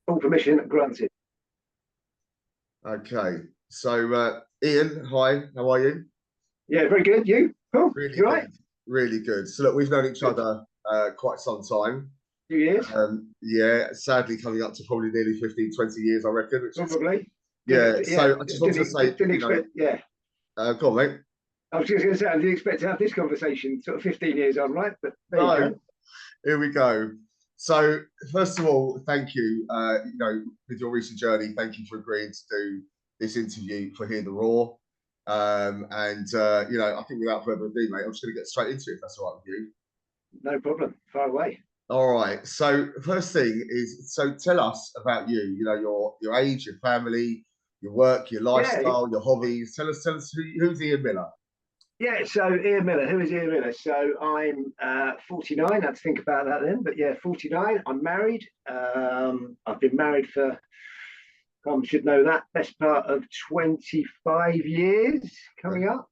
All permission granted. Okay. So, Ian, hi, how are you? Yeah, very good. You? Cool. Really You all right? good. Really good. So, look, we've known each Good. other quite some time. 2 years, Yeah, sadly, coming up to probably nearly 15, 20 years, I reckon, which is, probably. yeah. Yeah, So, I just wanted to say, didn't expect. Yeah, go on, mate. I was just going to say I didn't expect to have this conversation sort of 15 years on, right? But there you No, go. here we go. So, first of all, thank you. With your recent journey, thank you for agreeing to do this interview for Hear the Raw. I think without further ado, mate, I'm just going to get straight into it, if that's all right with you. No problem. Far away. All right. So, first thing is, so tell us about you. You know, your age, your family, your work, your Yeah, lifestyle, your hobbies. Tell us who's Ian Miller. yeah. So Ian Miller, who is Ian Miller? So I'm 49. I had to think about that then, but yeah, 49. I'm married. I've been married for I should know that best part of 25 years coming up,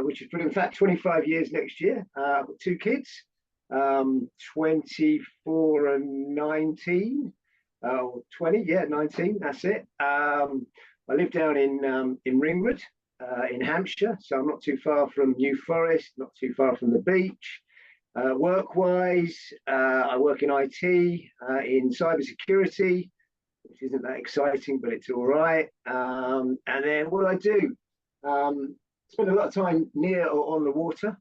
which is in fact 25 years next year. I've got two kids, 24 and 19, or 20, yeah, 19, that's it. I live down in Ringwood, in Hampshire, so I'm not too far from New Forest, not too far from the beach. Work-wise, I work in IT, in cybersecurity, which isn't that exciting, but it's all right. And then what do I do? Spend a lot of time near or on the water,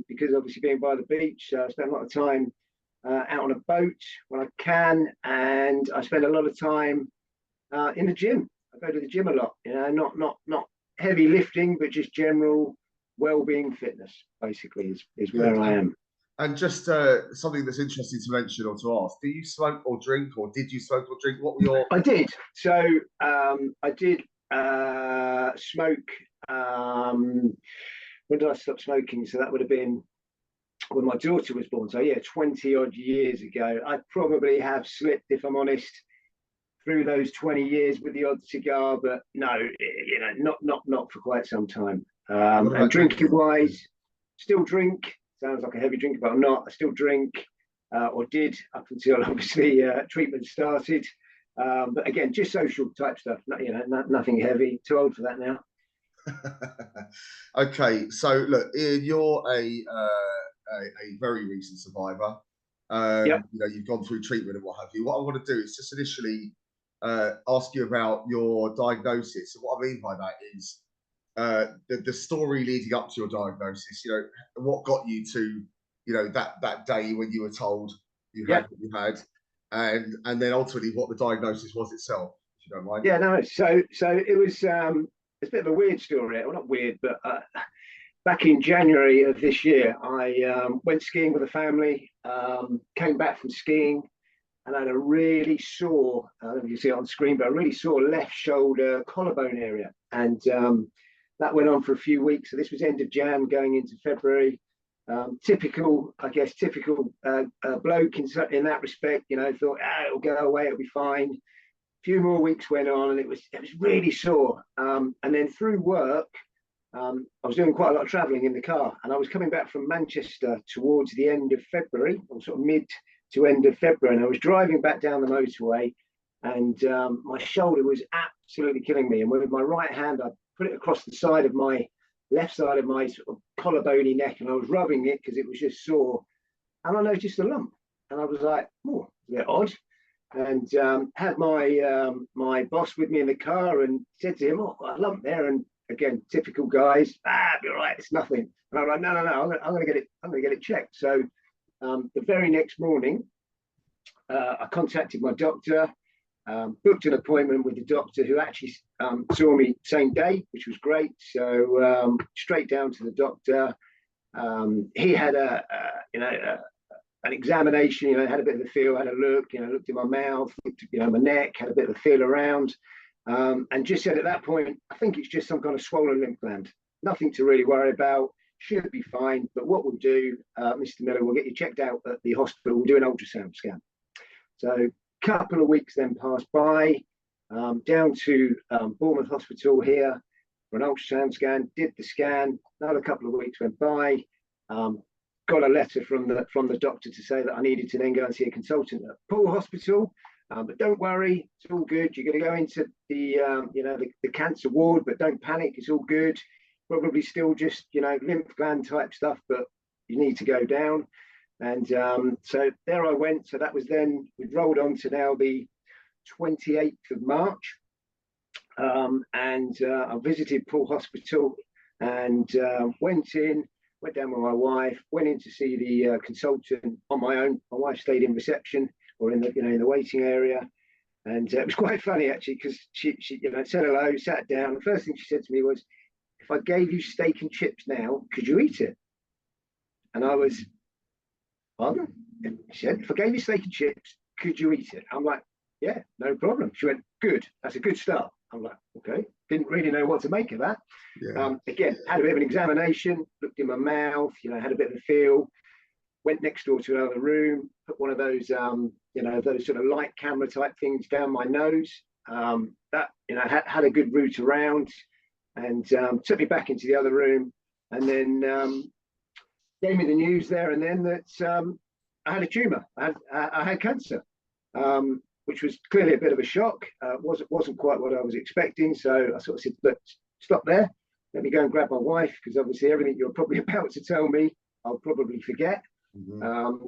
because obviously being by the beach, I spend a lot of time out on a boat when I can, and I spend a lot of time in the gym. I go to the gym a lot, not heavy lifting, but just general well-being fitness. Basically, is Good. where I am. And just something that's interesting to mention or to ask: do you smoke or drink, or did you smoke or drink? What were your? I did. So I did smoke. When did I stop smoking? So that would have been when my daughter was born. So yeah, 20 odd years ago. I probably have slipped, if I'm honest, through those 20 years with the odd cigar, but no, not for quite some time. What And about drinking drinking? wise, still drink. Sounds like a heavy drinker, but I'm not. I still drink, or did up until obviously treatment started. But again, just social type stuff. Nothing heavy. Too old for that now. Okay, so look, Ian, you're a very recent survivor. Yep. You've gone through treatment and what have you. What I want to do is just initially ask you about your diagnosis. And what I mean by that is the story leading up to your diagnosis. You know, what got you to, that day when you were told you had Yep. what you had, and then ultimately what the diagnosis was itself, if you don't mind. Yeah. No. So it was. It's a bit of a weird story. Well, not weird, but back in January of this year, I went skiing with a family. Came back from skiing and I had a really sore. I don't know if you see it on screen, but a really sore left shoulder collarbone area, and that went on for a few weeks. So this was end of Jan, going into February. Typical, I guess, typical bloke in that respect. Thought it'll go away, it'll be fine. A few more weeks went on, and it was really sore. And then through work, I was doing quite a lot of travelling in the car, and I was coming back from Manchester towards the end of February, or sort of mid to end of February, and I was driving back down the motorway, and my shoulder was absolutely killing me. And with my right hand, I put it across the side of my left side of my sort of collarbone neck, and I was rubbing it because it was just sore, and I noticed a lump, and I was like, "Oh, a bit odd." And had my boss with me in the car, and said to him, "Oh, I've got a lump there." And again, typical guys, be all right, it's nothing. And I'm like, no, I'm going to get it. I'm going to get it checked. So the very next morning, I contacted my doctor, booked an appointment with the doctor, who actually saw me same day, which was great. So straight down to the doctor. He had an examination, had a bit of a feel, had a look, looked in my mouth, looked at, my neck, had a bit of a feel around, and just said at that point, I think it's just some kind of swollen lymph gland. Nothing to really worry about, should be fine. But what we'll do, Mr. Miller, we'll get you checked out at the hospital, we'll do an ultrasound scan. So a couple of weeks then passed by, down to Bournemouth Hospital here for an ultrasound scan, did the scan, another couple of weeks went by, got a letter from the doctor to say that I needed to then go and see a consultant at Poole Hospital, But don't worry, it's all good. You're going to go into the cancer ward, but don't panic. It's all good. Probably still just, lymph gland type stuff, but you need to go down. And so there I went. So that was then, we've rolled on to now the 28th of March. And I visited Poole Hospital and went down with my wife, went in to see the consultant on my own. My wife stayed in reception or in the waiting area. And it was quite funny actually, because she said hello, sat down. The first thing she said to me was, "If I gave you steak and chips now, could you eat it?" And I was, "Pardon?" She said, "If I gave you steak and chips, could you eat it?" I'm like, "Yeah, no problem." She went, "Good, that's a good start." I'm like, "Okay." Didn't really know what to make of that. Yeah. Again, had a bit of an examination, looked in my mouth, had a bit of a feel. Went next door to another room, put one of those, those sort of light camera type things down my nose. That had a good route around, and took me back into the other room, and then gave me the news there and then that I had a tumour. I had cancer, which was clearly a bit of a shock. Wasn't quite what I was expecting. So I sort of said, "Look, stop there. Let me go and grab my wife, because obviously everything you're probably about to tell me, I'll probably forget."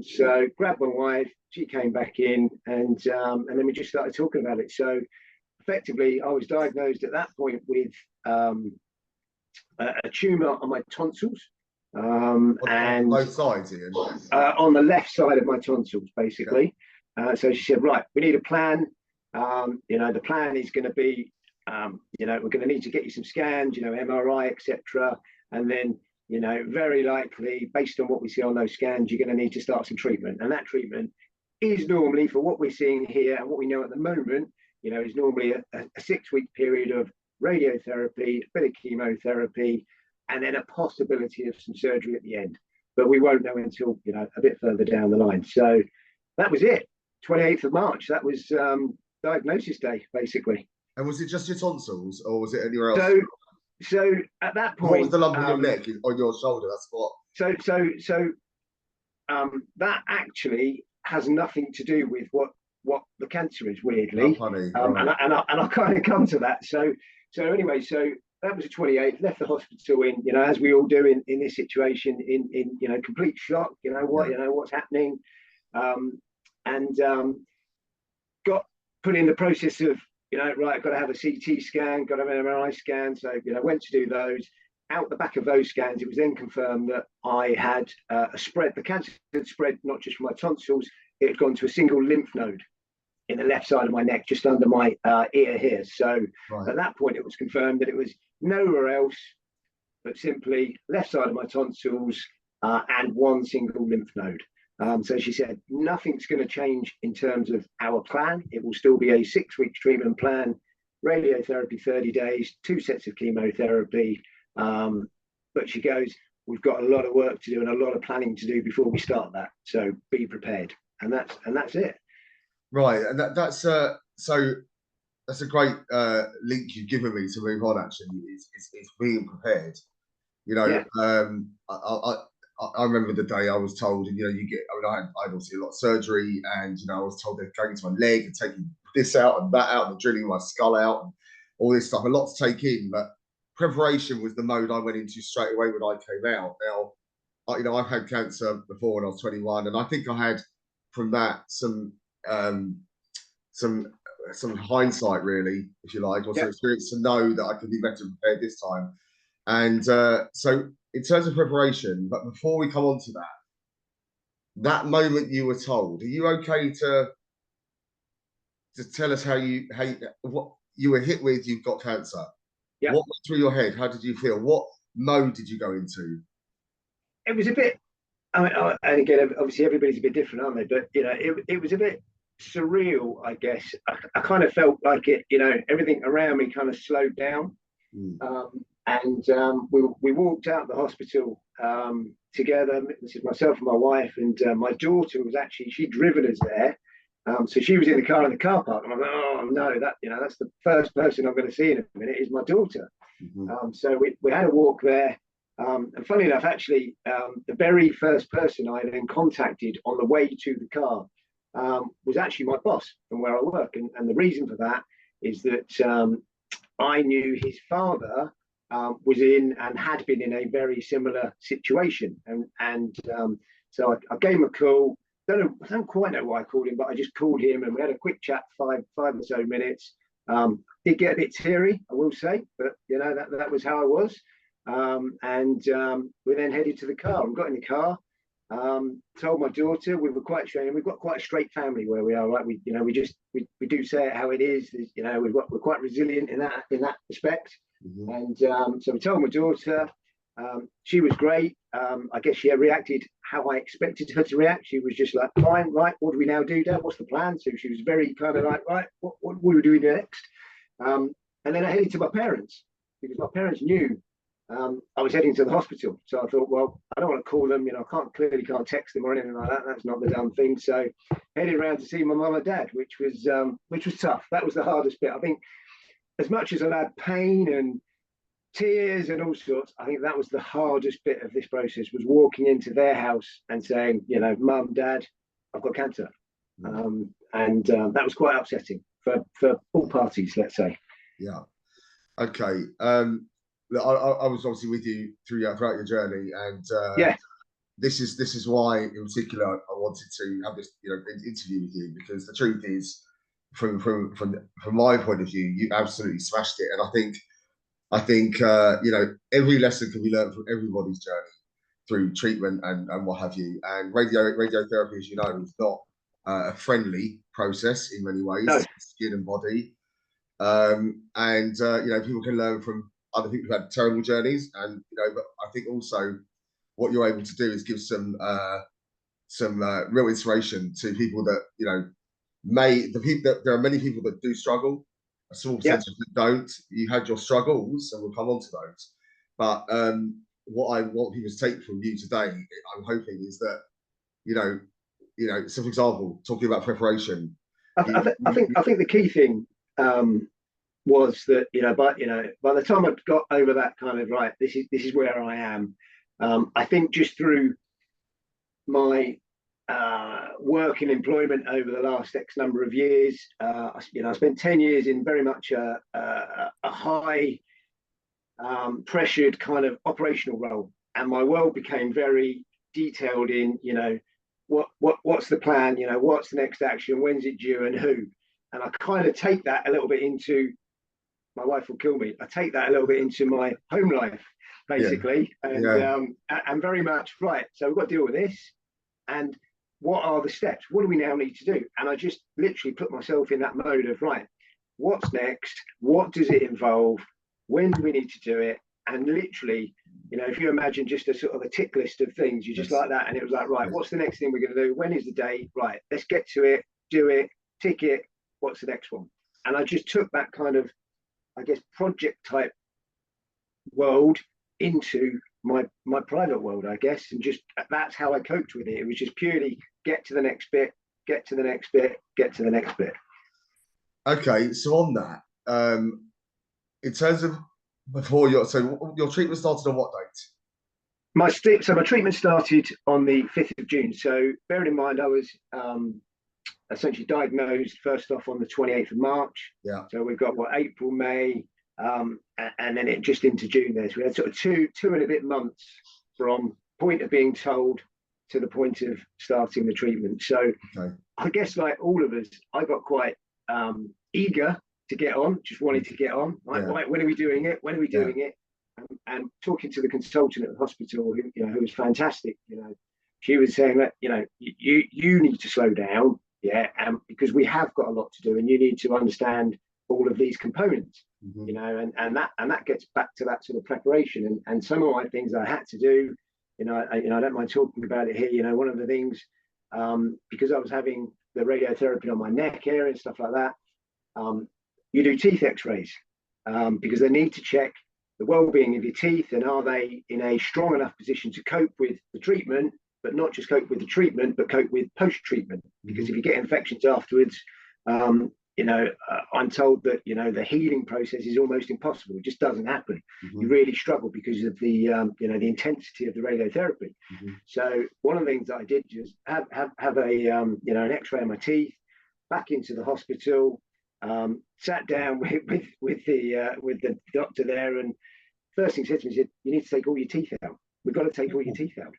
So grabbed my wife, she came back in, and then we just started talking about it. So effectively, I was diagnosed at that point with a tumour on my tonsils, On both sides, Ian. On the left side of my tonsils, basically. So she said, "Right, we need a plan. The plan is going to be, we're going to need to get you some scans, MRI, etc. And then, very likely, based on what we see on those scans, you're going to need to start some treatment. And that treatment is normally, for what we're seeing here and what we know at the moment, is normally a 6-week period of radiotherapy, a bit of chemotherapy, and then a possibility of some surgery at the end. But we won't know until, a bit further down the line." So that was it. 28th of March. That was diagnosis day, basically. And was it just your tonsils, or was it anywhere else? So at that point, what was the lump on your neck, on your shoulder? That's what. So that actually has nothing to do with what the cancer is, weirdly. Oh, funny. Right. And I'll kind of come to that. So anyway, so that was the 28th. Left the hospital in, as we all do in this situation, in complete shock. What's happening, and got put in the process of, right, I've got to have a CT scan, got to have an MRI scan. So, went to do those. Out the back of those scans, it was then confirmed that I had a spread. The cancer had spread not just from my tonsils, it had gone to a single lymph node in the left side of my neck, just under my ear here. So At that point, it was confirmed that it was nowhere else, but simply left side of my tonsils and one single lymph node. So she said, nothing's going to change in terms of our plan. It will still be a 6-week treatment plan, radiotherapy 30 days, 2 sets of chemotherapy. But she goes, we've got a lot of work to do and a lot of planning to do before we start that. So be prepared. And that's it. Right. And that's so that's a great link you've given me to move on, actually. It's being prepared. Yeah. I remember the day I was told, and I had obviously a lot of surgery, and I was told they're going to my leg and taking this out and that out and drilling my skull out and all this stuff. A lot to take in, but preparation was the mode I went into straight away when I came out. Now, I've had cancer before when I was 21, and I think I had from that some hindsight, really, if you like, or some experience to know that I could be better prepared this time. And so in terms of preparation, but before we come on to that moment you were told, are you okay to tell us what you were hit with? You've got cancer. Yeah. What went through your head? How did you feel? What mode did you go into? It was a bit, and again, obviously everybody's a bit different, aren't they? But it was a bit surreal, I guess. I kind of felt like it, everything around me kind of slowed down. And we walked out the hospital together. This is myself and my wife, and my daughter was actually, she'd driven us there. So she was in the car park, and I'm like, oh no, that's the first person I'm going to see in a minute is my daughter. So we had a walk there. And funny enough, actually, the very first person I then contacted on the way to the car was actually my boss from where I work. And the reason for that is that I knew his father was in and had been in a very similar situation. And so I gave him a call. I don't quite know why I called him, but I just called him and we had a quick chat, five or so minutes. Did get a bit teary, I will say, but that was how I was. And we then headed to the car and got in the car. Told my daughter we were quite straight, and we've got quite a straight family where we are. Right, we do say it how it is. We're quite resilient in that respect. Mm-hmm. And so we told my daughter. She was great. I guess she reacted how I expected her to react. She was just like, fine, right, what do we now do, Dad? What's the plan? So she was very kind of like, right, what are we doing next? And then I headed to my parents because my parents knew I was heading to the hospital. So I thought, well, I don't want to call them, I can't text them or anything like that. That's not the damn thing. So headed around to see my mum and dad, which was tough. That was the hardest bit. I think as much as I had pain and tears and all sorts, I think that was the hardest bit of this process, was walking into their house and saying, Mum, Dad, I've got cancer. And that was quite upsetting for all parties, let's say. Yeah. Okay. I was obviously with you throughout your journey, and this is why, in particular, I wanted to have this interview with you, because the truth is, from my point of view, you absolutely smashed it, and I think every lesson can be learned from everybody's journey through treatment and what have you. And radiotherapy, as you know, is not a friendly process in many ways. No. Skin and body, and people can learn from other people who've had terrible journeys, and but I think also what you're able to do is give some real inspiration to people that there are many people that do struggle, a small percentage that don't. You had your struggles, and we'll come on to those. But what I want people to take from you today, I'm hoping, is that so for example, talking about preparation, I think the key thing was that by the time I got over that kind of, right, this is where I am. I think just through my work and employment over the last X number of years, I spent 10 years in very much a high pressured kind of operational role, and my world became very detailed in what's the plan, what's the next action, when's it due, and who. And I kind of take that a little bit into, my wife will kill me, I take that a little bit into my home life, basically. And very much, right, so we've got to deal with this, and what are the steps? What do we now need to do? And I just literally put myself in that mode of, right, what's next? What does it involve? When do we need to do it? And literally, if you imagine just a sort of a tick list of things, you just like that. And it was like, right, what's the next thing we're going to do? When is the date? Right, let's get to it, do it, tick it. What's the next one? And I just took that kind of, I guess, project type world into my private world, I guess. And just, that's how I coped with it. It was just purely get to the next bit, get to the next bit, get to the next bit. Okay, so on that, in terms of before your treatment started on what date? My treatment started on the 5th of June. So bearing in mind, I was essentially diagnosed first off on the 28th of March. Yeah. So we've got April, May, and then it just into June there. So we had sort of two and a bit months from point of being told to the point of starting the treatment. So I guess, like all of us, I got quite eager to get on, just wanted to get on. Right, when are we doing it? When are we doing it? And talking to the consultant at the hospital, who was fantastic, she was saying that, you need to slow down, because we have got a lot to do, and you need to understand all of these components, and that gets back to that sort of preparation. And some of my things I had to do, I don't mind talking about it here. One of the things, because I was having the radiotherapy on my neck area and stuff like that, you do teeth x-rays, because they need to check the well-being of your teeth, and are they in a strong enough position to cope with the treatment, but not just cope with the treatment, but cope with post-treatment. Because if you get infections afterwards, I'm told that the healing process is almost impossible. It just doesn't happen. You really struggle because of the the intensity of the radiotherapy. So one of the things that I did was have a an X-ray of my teeth, back into the hospital, sat down with the doctor there, and first thing he said to me, he said, "You need to take all your teeth out. We've got to take all your teeth out."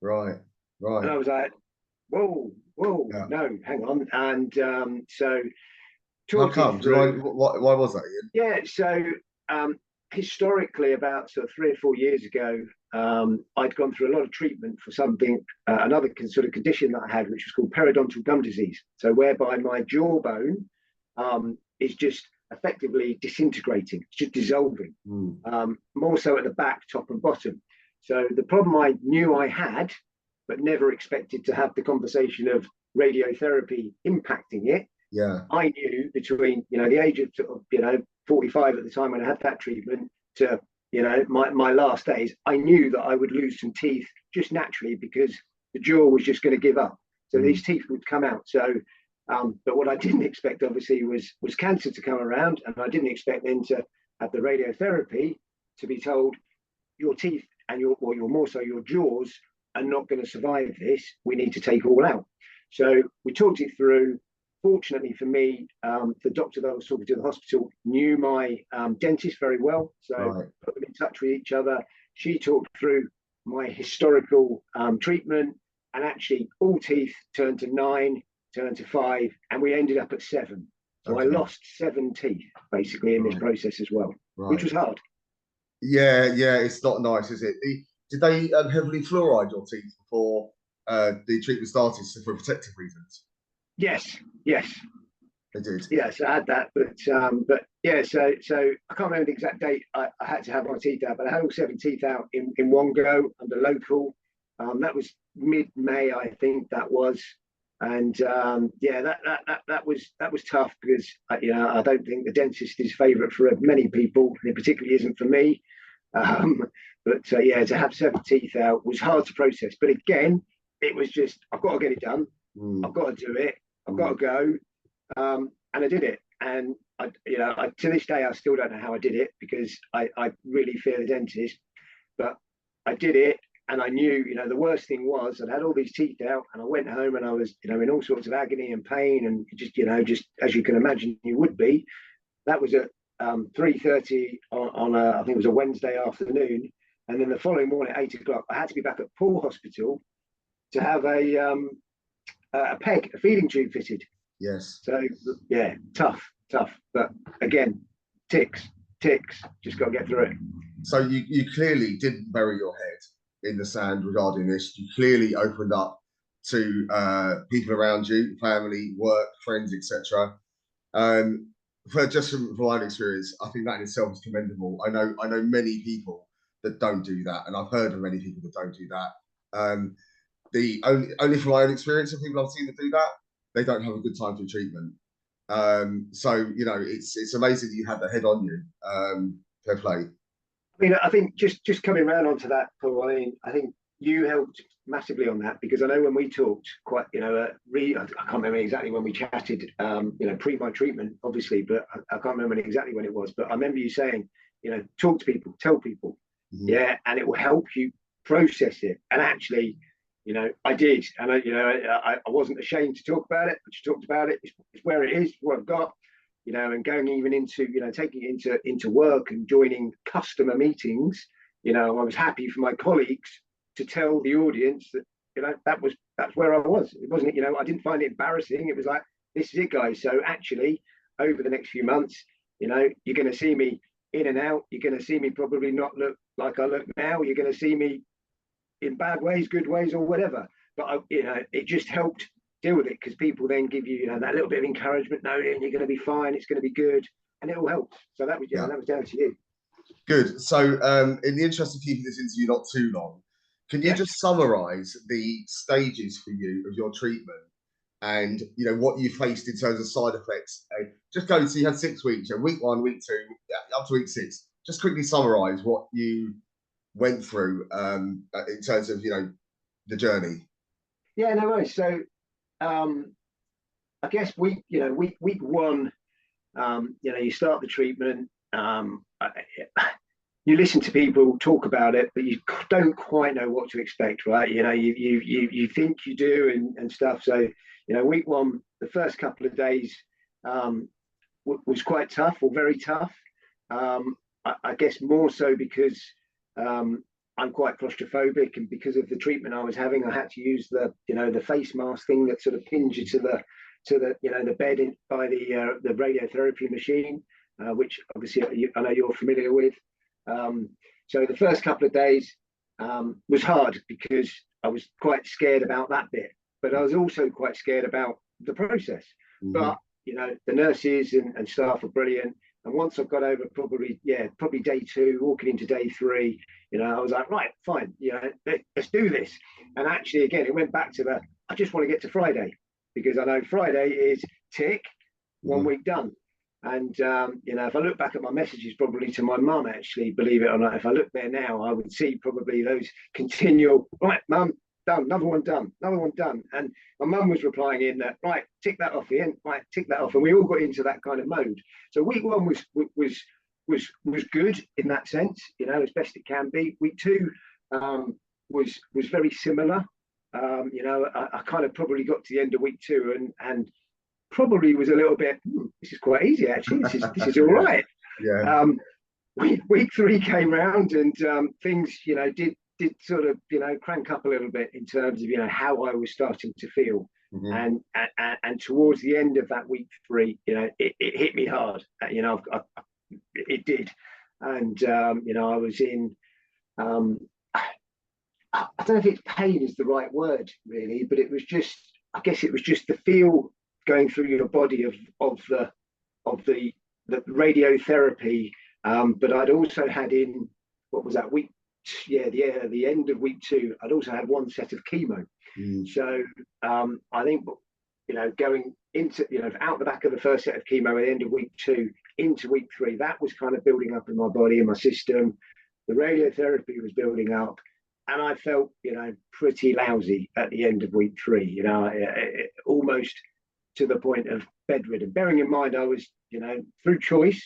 Right, And I was like, "Whoa, yeah. no, hang on." And so How come? Why was that, Ian? yeah, so historically, about sort of 3 or 4 years ago, I'd gone through a lot of treatment for something, another sort of condition that I had, which was called periodontal gum disease. So whereby my jawbone is just effectively disintegrating, it's just dissolving, more so at the back, top and bottom. So the problem I knew I had, but never expected to have the conversation of radiotherapy impacting it. Yeah. I knew between the age of sort of 45 at the time when I had that treatment to my last days, I knew that I would lose some teeth just naturally because the jaw was just going to give up. So these teeth would come out. So, but what I didn't expect obviously was cancer to come around, and I didn't expect then to have the radiotherapy to be told your teeth and your more so your jaws are not going to survive this. We need to take all out. So we talked it through. Fortunately for me, the doctor that I was talking to at the hospital knew my dentist very well, so put them in touch with each other. She talked through my historical treatment, and actually all teeth turned to 9, turned to 5, and we ended up at 7. So I lost 7 teeth basically in this process as well, which was hard. Yeah, it's not nice, is it? Did they heavily fluoride your teeth before the treatment started for protective reasons? Yes. They did. Yes, I had that, but yeah. So I can't remember the exact date. I had to have my teeth out, but I had all 7 teeth out in one go under local. That was mid-May, I think that was, and yeah, that was tough because I don't think the dentist is favourite for many people, and it particularly isn't for me. But yeah, to have 7 teeth out was hard to process. But again, it was just I've got to get it done. I've got to do it. I've got to go, and I did it. And I to this day I still don't know how I did it because I really fear the dentist. But I did it, and I knew the worst thing was I'd had all these teeth out, and I went home and I was in all sorts of agony and pain, and just as you can imagine you would be. That was at 3:30 on I think it was a Wednesday afternoon, and then the following morning at 8 o'clock I had to be back at Poole Hospital to have a feeding tube fitted. Yes. So yeah, tough. But again, ticks. Just got to get through it. So you clearly didn't bury your head in the sand regarding this. You clearly opened up to people around you, family, work, friends, etc. From my experience, I think that in itself is commendable. I know many people that don't do that, and I've heard of many people that don't do that. The only from my own experience of people I've seen that do that, they don't have a good time through treatment. So it's amazing that you had the head on you. Fair play. I mean, I think just coming around onto that, Paul. I think you helped massively on that because I know when we talked, quite I can't remember exactly when we chatted. Pre my treatment, obviously, but I can't remember exactly when it was. But I remember you saying, talk to people, tell people, yeah, and it will help you process it. And actually, I did, and I wasn't ashamed to talk about it. But you talked about it. It's where it is, what I've got. And going even into, taking it into work and joining customer meetings, I was happy for my colleagues to tell the audience that, that's where I was. It wasn't, I didn't find it embarrassing. It was like, this is it, guys. So actually, over the next few months, you're going to see me in and out. You're going to see me probably not look like I look now. You're going to see me in bad ways, good ways, or whatever. But it just helped deal with it because people then give you, that little bit of encouragement. No, you're going to be fine. It's going to be good, and it all helped. So that was that was down to you. Good. So, in the interest of keeping this interview not too long, can you just summarise the stages for you of your treatment and what you faced in terms of side effects? Just go. So you had 6 weeks. Week 1, week 2, up to week 6. Just quickly summarise what you went through in terms of the journey. Yeah, no worries. So I guess week one, you start the treatment. You listen to people talk about it, but you don't quite know what to expect, right? You think you do and stuff. So week one, the first couple of days was quite tough, or very tough. I guess more so because I'm quite claustrophobic, and because of the treatment I was having, I had to use the face mask thing that sort of pins you to the bed by the radiotherapy machine, which obviously I know you're familiar with. So the first couple of days was hard because I was quite scared about that bit, but I was also quite scared about the process. Mm-hmm. But the nurses and staff are brilliant. And once I got over probably day two, walking into day three, I was like, right, fine, let's do this. And actually, again, it went back to I just want to get to Friday, because I know Friday is tick, 1 week done. And if I look back at my messages, probably to my mum, actually, believe it or not, if I look there now, I would see probably those continual, right, mum, done, another one done. And my mum was replying in that, right, tick that off, Ian, right, tick that off. And we all got into that kind of mode. So week one was good in that sense, as best it can be. Week two was very similar. I kind of probably got to the end of week two and probably was a little bit, this is quite easy, actually. This is all right. Yeah. Week three came round, and things, did sort of, crank up a little bit in terms of, how I was starting to feel. Mm-hmm. And towards the end of that week three, it hit me hard. It did. And, I was in, I don't know if it's pain is the right word, really, but it was just, I guess it was just the feel going through your body of the radiotherapy. But I'd also had in, what was that, the end of week two, I'd also had one set of chemo. So I think, going into, out the back of the first set of chemo at the end of week two into week three, that was kind of building up in my body and my system. The radiotherapy was building up, and I felt, pretty lousy at the end of week three, almost to the point of bedridden. Bearing in mind, I was, through choice,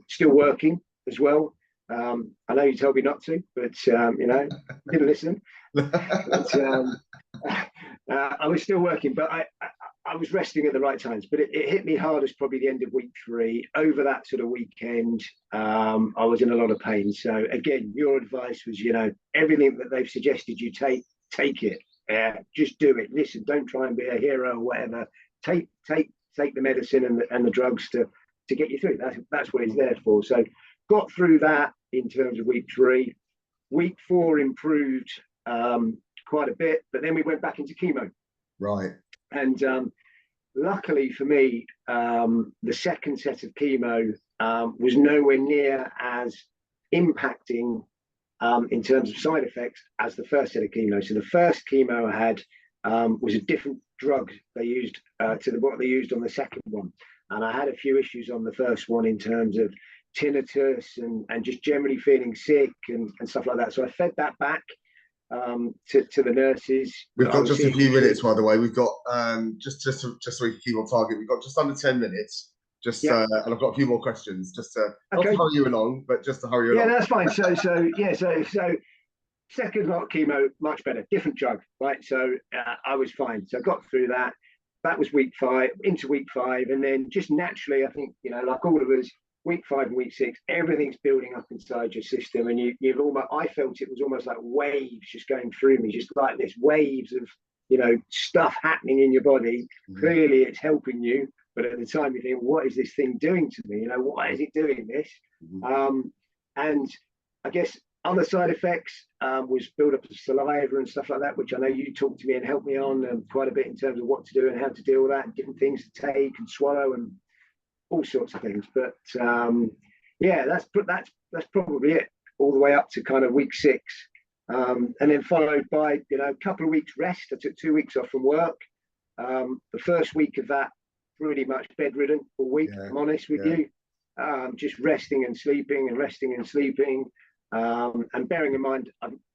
still working as well. I know you told me not to, but, didn't listen. But, I was still working, but I was resting at the right times. But it hit me hard as probably the end of week three. Over that sort of weekend, I was in a lot of pain. So again, your advice was, everything that they've suggested you take it. Just do it. Listen, don't try and be a hero or whatever. Take the medicine and the drugs to get you through. That's what it's there for. So got through that in terms of week three. Week four improved quite a bit, but then we went back into chemo. Right. And luckily for me, the second set of chemo was nowhere near as impacting in terms of side effects as the first set of chemo. So the first chemo I had was a different drug they used to what they used on the second one. And I had a few issues on the first one in terms of tinnitus and just generally feeling sick and stuff like that. So I fed that back to the nurses. We've got just a few minutes, by the way. We've got just so we can keep on target. We've got just under 10 minutes. And I've got a few more questions, just to not to hurry you along, but just to hurry you along. Yeah, that's fine. So second lot of chemo, much better, different drug, right? So I was fine. So I got through that. That was week five, into week five, and then just naturally, I think, like all of us, week five and week six, everything's building up inside your system, and you've almost, I felt it was almost like waves just going through me, just like this waves of stuff happening in your body. Mm-hmm. Clearly it's helping you, but at the time you think, what is this thing doing to me? Why is it doing this? Mm-hmm. And I guess other side effects was build up of saliva and stuff like that, which I know you talked to me and helped me on quite a bit in terms of what to do and how to deal with that, and different things to take and swallow and all sorts of things. But that's probably it, all the way up to kind of week six, and then followed by a couple of weeks rest. I took 2 weeks off from work. The first week of that, pretty much bedridden all week. Yeah, I'm honest with you, just resting and sleeping and resting and sleeping. And bearing in mind,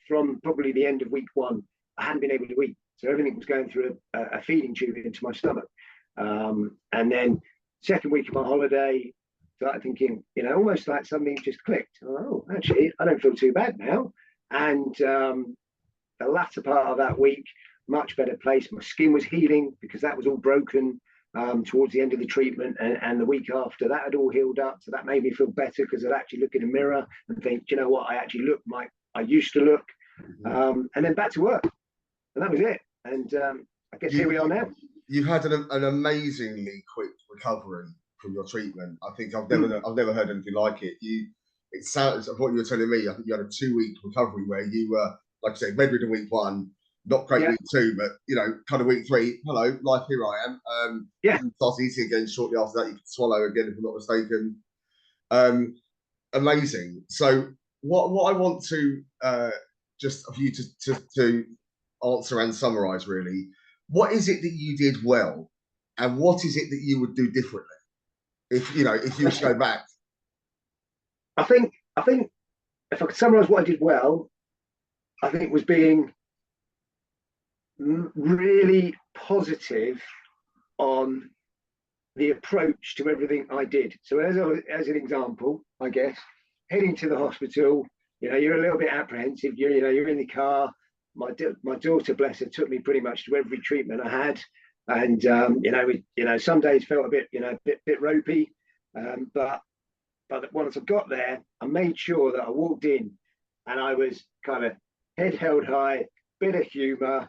from probably the end of week one, I hadn't been able to eat, so everything was going through a feeding tube into my stomach. And then second week of my holiday, started thinking, almost like something just clicked. Oh, actually, I don't feel too bad now. And the latter part of that week, much better place. My skin was healing because that was all broken towards the end of the treatment, and the week after that had all healed up. So that made me feel better because I'd actually look in the mirror and think, you know what, I actually look like I used to look. And then back to work, and that was it. And I guess here we are now. You've had an amazingly quick recovery from your treatment. I think I've never heard anything like it. It sounds, of what you were telling me, I think you had a 2-week recovery where you were, like I said, bedridden week 1, not great week 2, but kind of week 3. Hello, life, here I am. Started eating again shortly after that. You could swallow again, if I'm not mistaken. Amazing. So what I want to just for you to answer and summarize, really, what is it that you did well, and what is it that you would do differently if you were to go back? I think if I could summarize what I did well, I think it was being really positive on the approach to everything I did. So as an example, I guess, heading to the hospital, you're a little bit apprehensive. You're in the car. My daughter, bless her, took me pretty much to every treatment I had, and some days felt a bit ropey, but once I got there, I made sure that I walked in, and I was kind of head held high, bit of humour,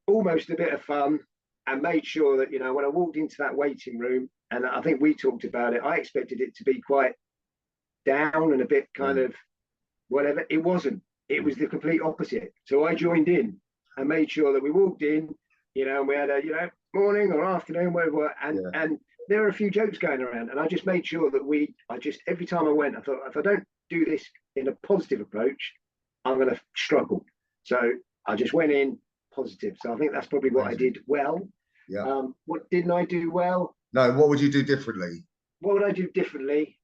almost a bit of fun, and made sure that when I walked into that waiting room, and I think we talked about it, I expected it to be quite down and a bit kind of whatever. It wasn't. It was the complete opposite. So I joined in and made sure that we walked in, and we had a morning or afternoon, whatever, and there were a few jokes going around, and I just made sure that I just every time I went, I thought, if I don't do this in a positive approach, I'm going to struggle. So I just went in positive. So I think that's probably what I did well. Yeah. What didn't I do well? No. What would you do differently? What would I do differently?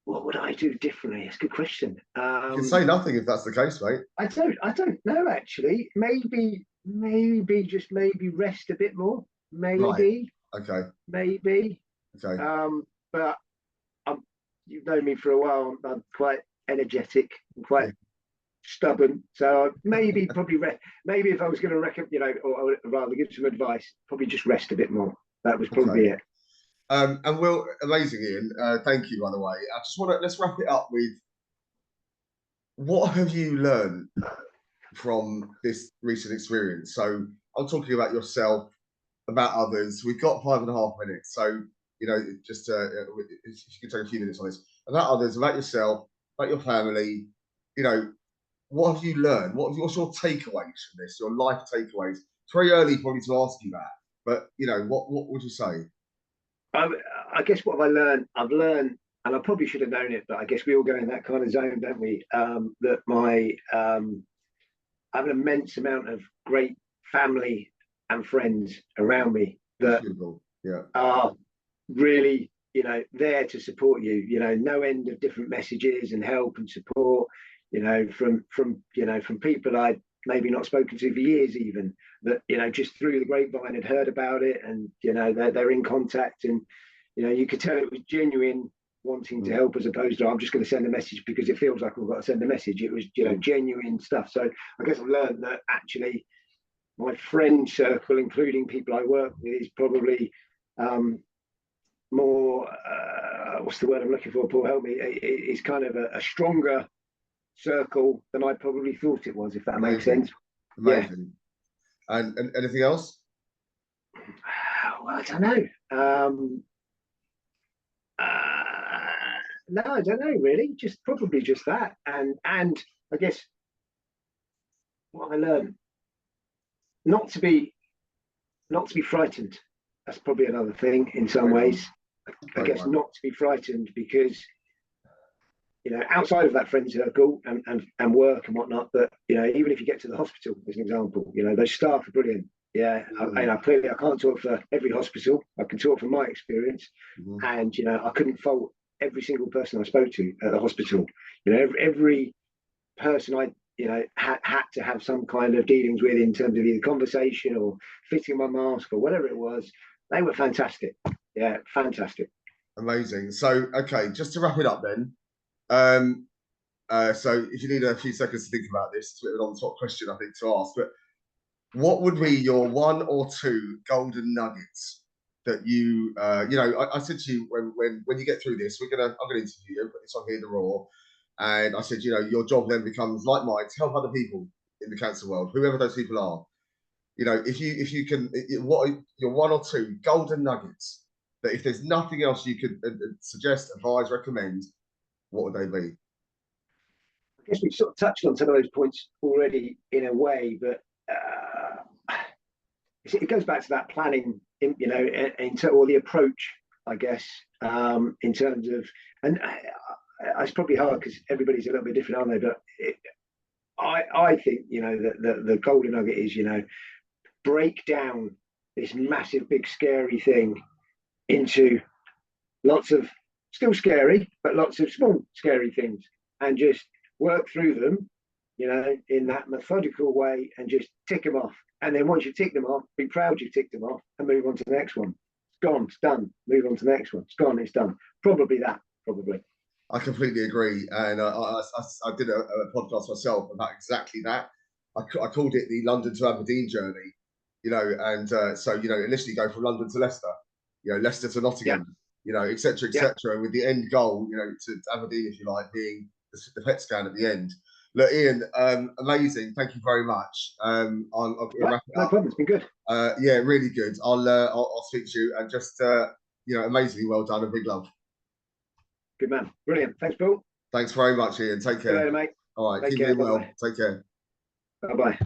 What would I do differently? It's a good question. You can say nothing if that's the case, mate. I don't know, actually. Maybe rest a bit more. Maybe. Right. Okay. Maybe. Okay. But you've known me for a while. I'm quite energetic and quite stubborn. So maybe maybe if I was going to recommend, or rather give some advice, probably just rest a bit more. That was probably it. And amazing, Ian. Thank you, by the way. I just let's wrap it up with, what have you learned from this recent experience? So I'm talking about yourself, about others. We've got 5.5 minutes, so just if you could take a few minutes on this, about others, about yourself, about your family. What have you learned? What's your takeaways from this? Your life takeaways? It's very early probably to ask you that, but what would you say? I guess what have I learned? I've learned, and I probably should have known it, but I guess we all go in that kind of zone, don't we? That I have an immense amount of great family and friends around me that are really, there to support you. No end of different messages and help and support. From people I'd maybe not spoken to for years, even that just through the grapevine had heard about it, and they're in contact, and you could tell it was genuine wanting to help, as opposed to I'm just going to send a message because it feels like I've got to send a message. It was genuine stuff. So I guess I've learned that actually my friend circle, including people I work with, is probably more what's the word I'm looking for, Paul, help me, it's kind of a stronger circle than I probably thought it was, if that makes sense. Amazing. And anything else? Well, I don't know. No, I don't know really. Probably just that, and I guess what I learned, not to be frightened. That's probably another thing in some ways. I guess not to be frightened, because outside of that friend circle and work and whatnot, but even if you get to the hospital, as an example, those staff are brilliant. Clearly I can't talk for every hospital. I can talk from my experience, and I couldn't fault every single person I spoke to at the hospital. Every person I had to have some kind of dealings with in terms of either conversation or fitting my mask or whatever it was. They were fantastic. Yeah, fantastic. Amazing. So, okay, just to wrap it up then. So if you need a few seconds to think about this, it's a bit of an on-top question, I think, to ask. But what would be your 1 or 2 golden nuggets that I said to you when you get through this, I'm gonna interview you, put this on here, the Raw, and I said, your job then becomes like mine to help other people in the cancer world, whoever those people are. If you can, what are your 1 or 2 golden nuggets that if there's nothing else you could suggest, advise, recommend, what would they be? I guess we've sort of touched on some of those points already in a way, but it goes back to that planning, or the approach, I guess, in terms of, and it's probably hard because everybody's a little bit different, aren't they? But I think, that the golden nugget is, break down this massive, big, scary thing into lots of still scary, but lots of small, scary things, and just work through them, in that methodical way, and just tick them off. And then once you tick them off, be proud you ticked them off, and move on to the next one. It's gone, it's done. Move on to the next one. It's gone, it's done. Probably that. Probably. I completely agree, and I did a podcast myself about exactly that. I called it the London to Aberdeen journey, and so initially go from London to Leicester, Leicester to Nottingham, etc., etc., with the end goal, to Aberdeen, if you like, being the PET scan at the end. Look, Ian, amazing. Thank you very much. I'll wrap it up. No problem. It's been good. Yeah, really good. I'll speak to you, and just amazingly well done. A big love. Good man. Brilliant. Thanks, Paul. Thanks very much, Ian. Take care. Later, mate. All right. Keep doing well. Take care. Bye-bye.